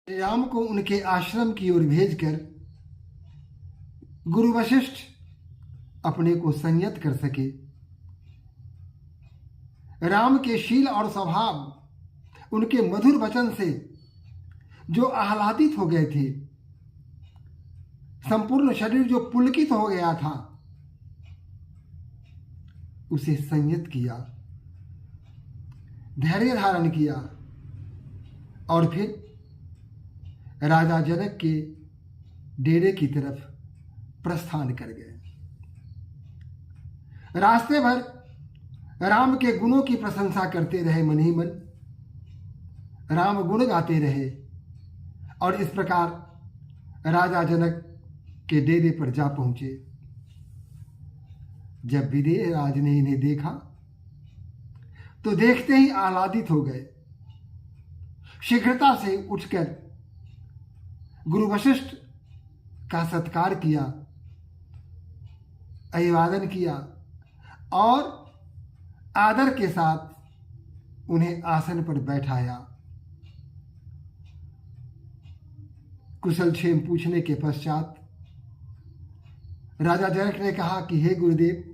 राम को उनके आश्रम की ओर भेजकर गुरु वशिष्ठ अपने को संयत कर सके। राम के शील और स्वभाव उनके मधुर वचन से जो आह्लादित हो गए थे, संपूर्ण शरीर जो पुलकित हो गया था, उसे संयत किया, धैर्य धारण किया और फिर राजा जनक के डेरे की तरफ प्रस्थान कर गए। रास्ते भर राम के गुणों की प्रशंसा करते रहे, मन ही मन राम गुण गाते रहे और इस प्रकार राजा जनक के डेरे पर जा पहुंचे। जब विदेह राज ने इन्हें देखा तो देखते ही आह्लादित हो गए। शीघ्रता से उठकर गुरु वशिष्ठ का सत्कार किया, अभिवादन किया और आदर के साथ उन्हें आसन पर बैठाया। कुशल क्षेम पूछने के पश्चात राजा जनक ने कहा कि हे गुरुदेव,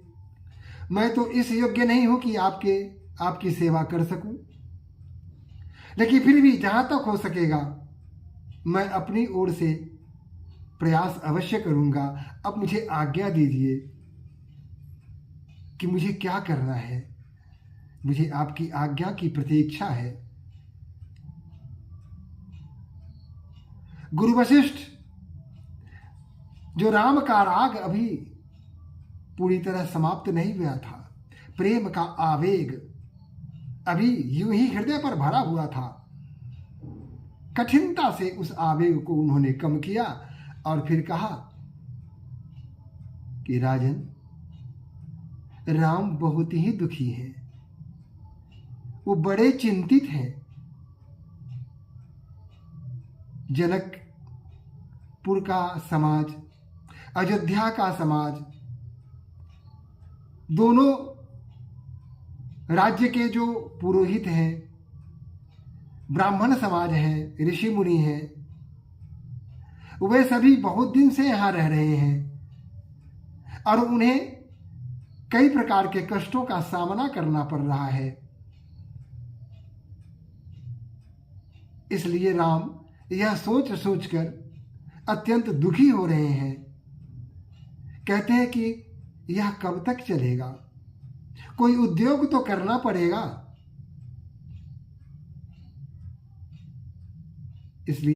मैं तो इस योग्य नहीं हूं कि आपकी सेवा कर सकूं, लेकिन फिर भी जहां तक हो सकेगा मैं अपनी ओर से प्रयास अवश्य करूंगा। अब मुझे आज्ञा दीजिए कि मुझे क्या करना है। मुझे आपकी आज्ञा की प्रतीक्षा है। गुरु वशिष्ठ, जो राम का राग अभी पूरी तरह समाप्त नहीं हुआ था, प्रेम का आवेग अभी यूं ही हृदय पर भरा हुआ था, कठिनता से उस आवेग को उन्होंने कम किया और फिर कहा कि राजन, राम बहुत ही दुखी हैं, वो बड़े चिंतित हैं। जनकपुर का समाज, अयोध्या का समाज, दोनों राज्य के जो पुरोहित हैं, ब्राह्मण समाज हैं, ऋषि मुनि हैं, वे सभी बहुत दिन से यहां रह रहे हैं और उन्हें कई प्रकार के कष्टों का सामना करना पड़ रहा है। इसलिए राम यह सोच सोचकर अत्यंत दुखी हो रहे हैं। कहते हैं कि यह कब तक चलेगा, कोई उद्योग तो करना पड़ेगा। इसलिए